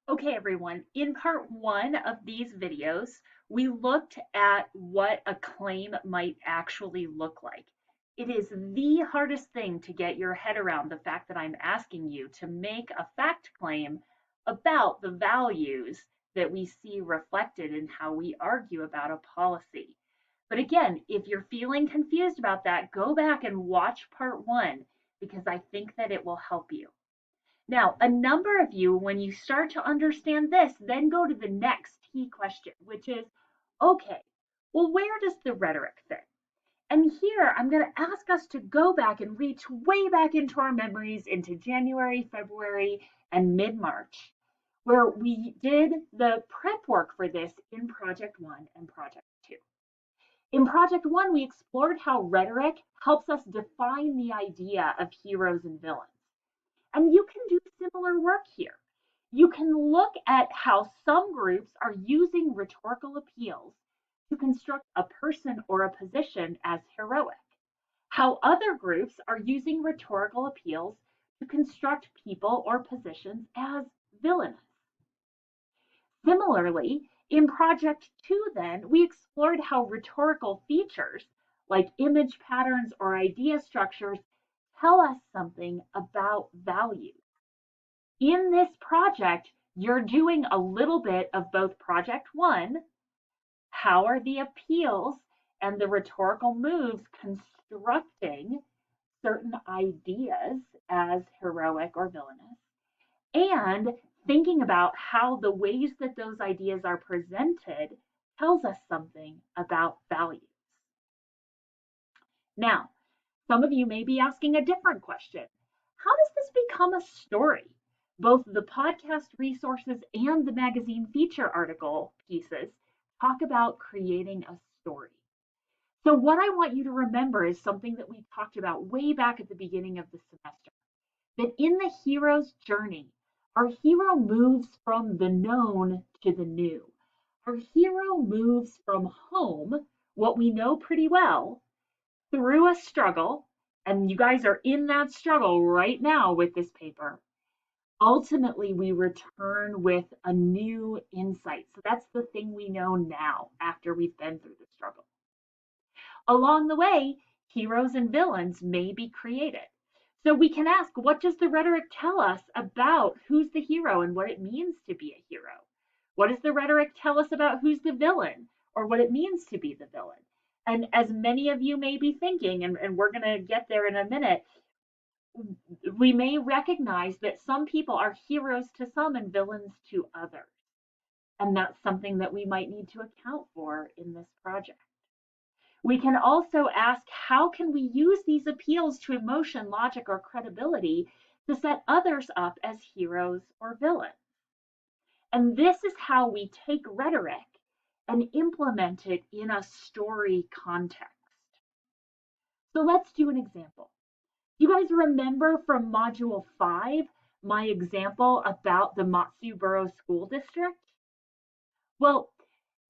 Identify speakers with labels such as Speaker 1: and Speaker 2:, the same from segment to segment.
Speaker 1: Okay, everyone, in part one of these videos, we looked at what a claim might actually look like. It is the hardest thing to get your head around the fact that I'm asking you to make a fact claim about the values that we see reflected in how we argue about a policy. But again, if you're feeling confused about that, go back and watch part one because I think that it will help you. Now, a number of you, when you start to understand this, then go to the next key question, which is, okay, well, where does the rhetoric fit? And here I'm going to ask us to go back and reach way back into our memories into January, February, and mid-March, where we did the prep work for this in Project 1 and Project 2. In Project 1, we explored how rhetoric helps us define the idea of heroes and villains. And you can do similar work here. You can look at how some groups are using rhetorical appeals to construct a person or a position as heroic, how other groups are using rhetorical appeals to construct people or positions as villainous. Similarly, in Project 2, then, we explored how rhetorical features like image patterns or idea structures tell us something about value. In this project, you're doing a little bit of both Project 1, how are the appeals and the rhetorical moves constructing certain ideas as heroic or villainous, and thinking about how the ways that those ideas are presented tells us something about values. Now, some of you may be asking a different question. How does this become a story? Both the podcast resources and the magazine feature article pieces talk about creating a story. So, what I want you to remember is something that we talked about way back at the beginning of the semester, that in the hero's journey, our hero moves from the known to the new. Our hero moves from home, what we know pretty well, through a struggle, and you guys are in that struggle right now with this paper. Ultimately, we return with a new insight. So that's the thing we know now after we've been through the struggle. Along the way, heroes and villains may be created. So we can ask, what does the rhetoric tell us about who's the hero and what it means to be a hero? What does the rhetoric tell us about who's the villain or what it means to be the villain? And as many of you may be thinking, and we're going to get there in a minute, we may recognize that some people are heroes to some and villains to others. And that's something that we might need to account for in this project. We can also ask, how can we use these appeals to emotion, logic, or credibility to set others up as heroes or villains? And this is how we take rhetoric and implement it in a story context. So let's do an example. You guys remember from Module 5 my example about the Matsu School District? Well,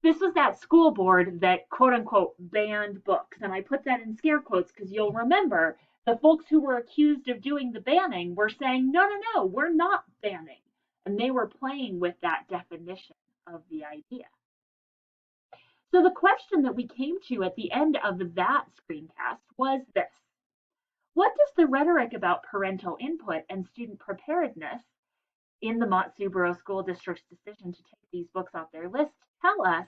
Speaker 1: this was that school board that quote unquote banned books. And I put that in scare quotes because you'll remember the folks who were accused of doing the banning were saying, no, no, no, we're not banning. And they were playing with that definition of the idea. So the question that we came to at the end of that screencast was this. What does the rhetoric about parental input and student preparedness in the Matsuboro School District's decision to take these books off their list tell us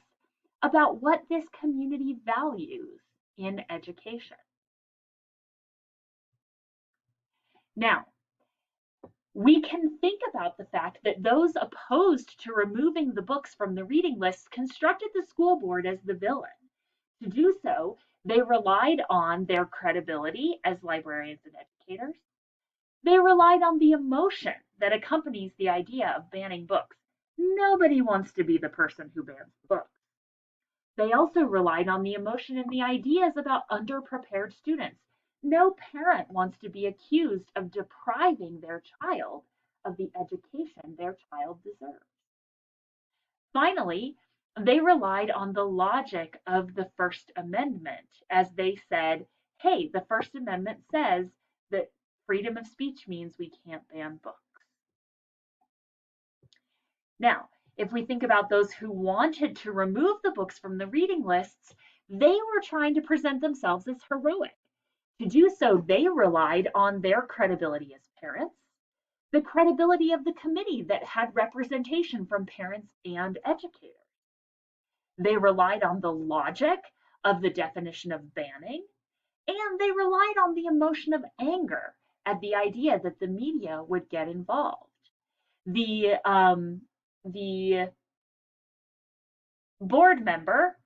Speaker 1: about what this community values in education? Now, we can think about the fact that those opposed to removing the books from the reading list constructed the school board as the villain. To do so, they relied on their credibility as librarians and educators. They relied on the emotion that accompanies the idea of banning books. Nobody wants to be the person who bans the books. They also relied on the emotion and the ideas about underprepared students. No parent wants to be accused of depriving their child of the education their child deserves. Finally, they relied on the logic of the First Amendment as they said, hey, the First Amendment says that freedom of speech means we can't ban books. Now, if we think about those who wanted to remove the books from the reading lists, they were trying to present themselves as heroic. To do so, they relied on their credibility as parents, the credibility of the committee that had representation from parents and educators. They relied on the logic of the definition of banning, and they relied on the emotion of anger at the idea that the media would get involved. The board member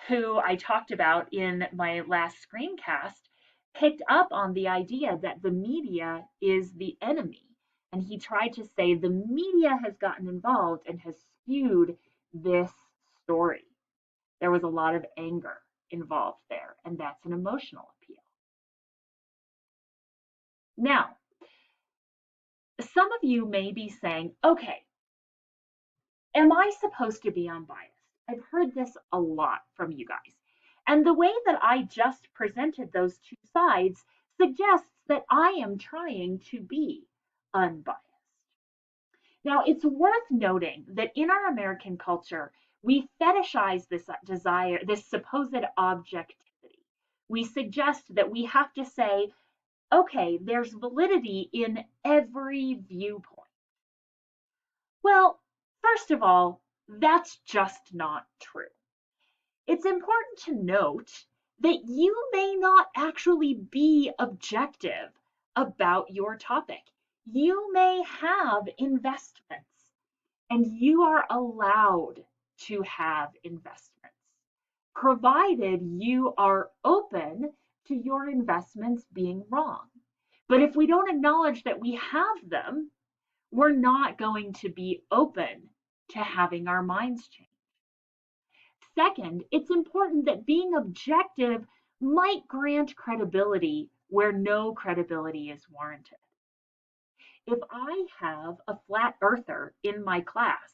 Speaker 1: who I talked about in my last screencast picked up on the idea that the media is the enemy. And he tried to say the media has gotten involved and has skewed this story. There was a lot of anger involved there, and that's an emotional appeal. Now, some of you may be saying, okay, am I supposed to be unbiased? I've heard this a lot from you guys. And the way that I just presented those two sides suggests that I am trying to be unbiased. Now, it's worth noting that in our American culture, we fetishize this desire, this supposed objectivity. We suggest that we have to say, okay, there's validity in every viewpoint. Well, first of all, that's just not true. It's important to note that you may not actually be objective about your topic. You may have investments, and you are allowed to have investments, provided you are open to your investments being wrong. But if we don't acknowledge that we have them, we're not going to be open to having our minds change. Second, it's important that being objective might grant credibility where no credibility is warranted. If I have a flat earther in my class,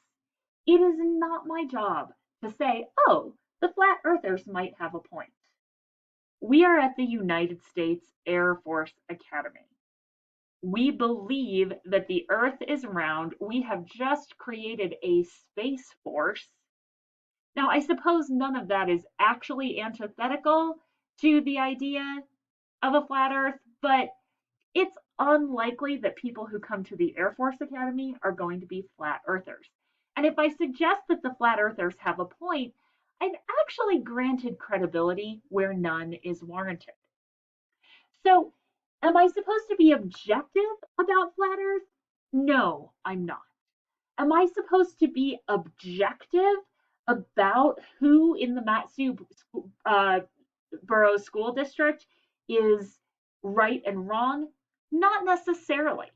Speaker 1: it is not my job to say, oh, the flat earthers might have a point. We are at the United States Air Force Academy. We believe that the earth is round. We have just created a space force. Now, I suppose none of that is actually antithetical to the idea of a flat earth, but it's unlikely that people who come to the Air Force Academy are going to be flat earthers. And if I suggest that the flat earthers have a point, I've actually granted credibility where none is warranted. So, am I supposed to be objective about flat Earth? No, I'm not. Am I supposed to be objective about who in the Matsu Borough School District is right and wrong? Not necessarily.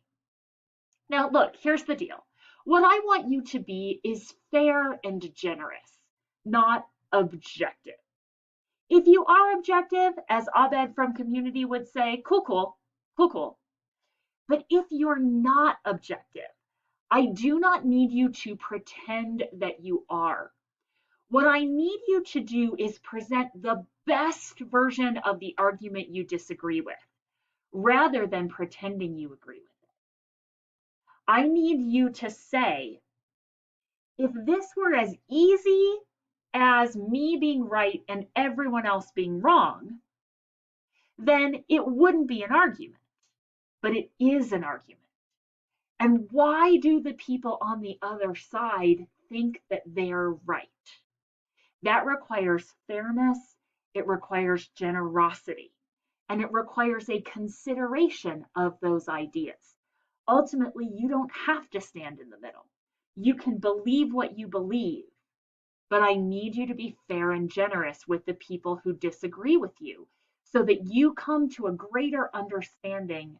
Speaker 1: Now, look, here's the deal. What I want you to be is fair and generous, not objective. If you are objective, as Abed from Community would say, cool, cool, cool, cool. But if you're not objective, I do not need you to pretend that you are. What I need you to do is present the best version of the argument you disagree with, rather than pretending you agree with it. I need you to say, if this were as easy as me being right and everyone else being wrong, then it wouldn't be an argument, but it is an argument. And why do the people on the other side think that they're right? That requires fairness, it requires generosity, and it requires a consideration of those ideas. Ultimately, you don't have to stand in the middle. You can believe what you believe, but I need you to be fair and generous with the people who disagree with you so that you come to a greater understanding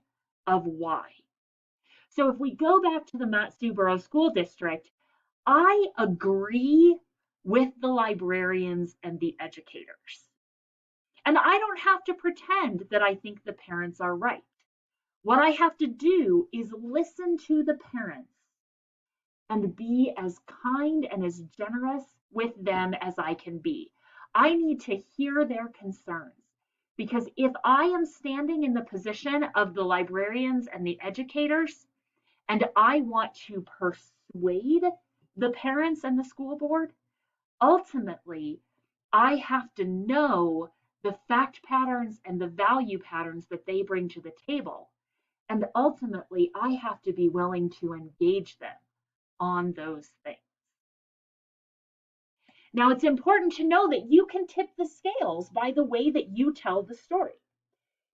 Speaker 1: of why. So if we go back to the Matsu Borough School District, I agree with the librarians and the educators. And I don't have to pretend that I think the parents are right. What I have to do is listen to the parents and be as kind and as generous with them as I can be. I need to hear their concerns because if I am standing in the position of the librarians and the educators and I want to persuade the parents and the school board? Ultimately, I have to know the fact patterns and the value patterns that they bring to the table. And ultimately, I have to be willing to engage them on those things. Now, it's important to know that you can tip the scales by the way that you tell the story.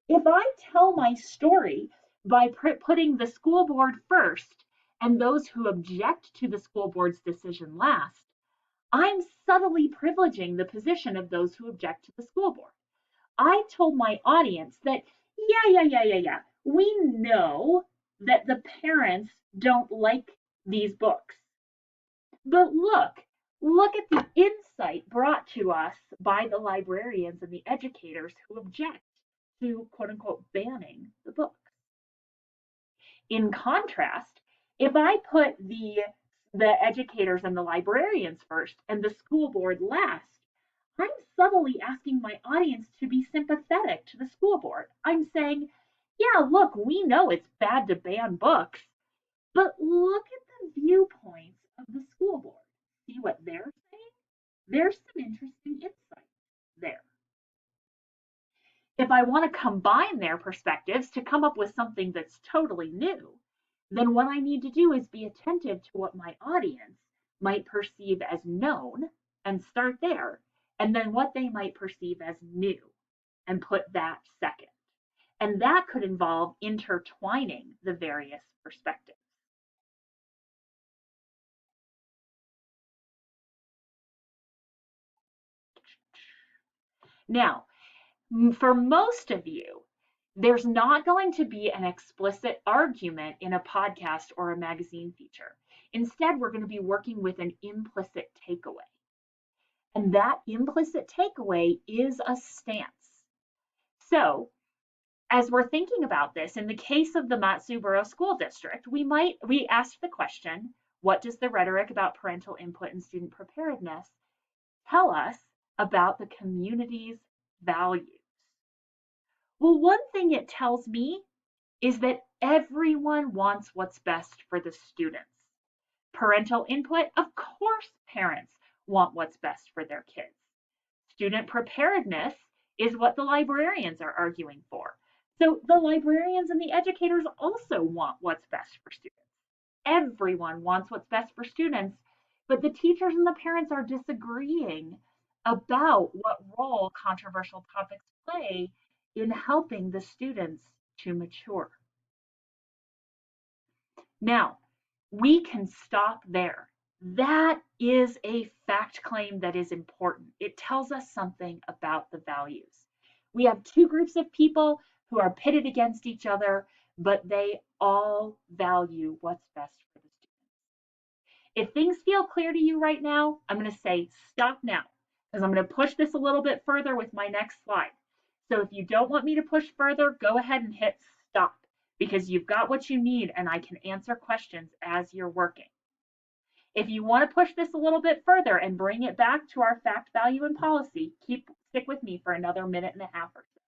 Speaker 1: If I tell my story by putting the school board first and those who object to the school board's decision last, I'm subtly privileging the position of those who object to the school board. I told my audience that, yeah, we know that the parents don't like these books. But look at the insight brought to us by the librarians and the educators who object to quote unquote banning the books. In contrast, if I put the educators and the librarians first and the school board last, I'm subtly asking my audience to be sympathetic to the school board. I'm saying, yeah, look, we know it's bad to ban books, but look at the viewpoints of the school board. See what they're saying? There's some interesting insight there. If I want to combine their perspectives to come up with something that's totally new, then what I need to do is be attentive to what my audience might perceive as known and start there, and then what they might perceive as new and put that second. And that could involve intertwining the various perspectives. Now, for most of you, there's not going to be an explicit argument in a podcast or a magazine feature. Instead, we're going to be working with an implicit takeaway. And that implicit takeaway is a stance. So, as we're thinking about this, in the case of the Mat-Su Borough School District, we asked the question, what does the rhetoric about parental input and student preparedness tell us about the community's values? Well, one thing it tells me is that everyone wants what's best for the students. Parental input, of course, parents want what's best for their kids. Student preparedness is what the librarians are arguing for. So the librarians and the educators also want what's best for students. Everyone wants what's best for students, but the teachers and the parents are disagreeing about what role controversial topics play in helping the students to mature. Now, we can stop there. That is a fact claim that is important. It tells us something about the values. We have two groups of people who are pitted against each other, but they all value what's best for the students. If things feel clear to you right now, I'm going to say stop now, because I'm going to push this a little bit further with my next slide. So if you don't want me to push further, go ahead and hit stop, because you've got what you need and I can answer questions as you're working. If you want to push this a little bit further and bring it back to our fact, value, and policy, stick with me for another minute and a half or so.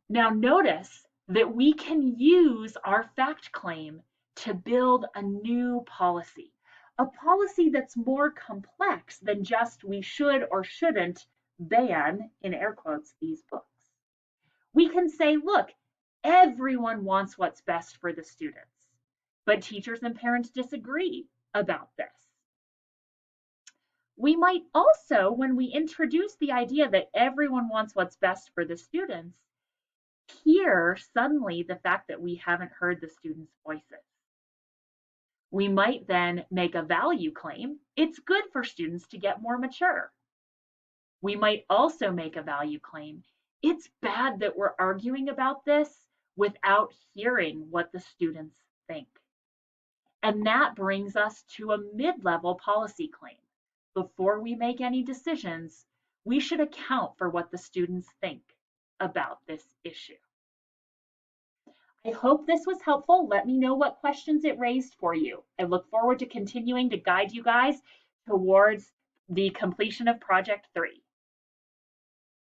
Speaker 1: Now notice that we can use our fact claim to build a new policy, a policy that's more complex than just we should or shouldn't ban, in air quotes, these books. We can say, look, everyone wants what's best for the students, but teachers and parents disagree about this. We might also, when we introduce the idea that everyone wants what's best for the students, hear suddenly the fact that we haven't heard the students' voices. We might then make a value claim. It's good for students to get more mature. We might also make a value claim. It's bad that we're arguing about this without hearing what the students think. And that brings us to a mid-level policy claim. Before we make any decisions, we should account for what the students think about this issue. I hope this was helpful. Let me know what questions it raised for you. I look forward to continuing to guide you guys towards the completion of Project 3.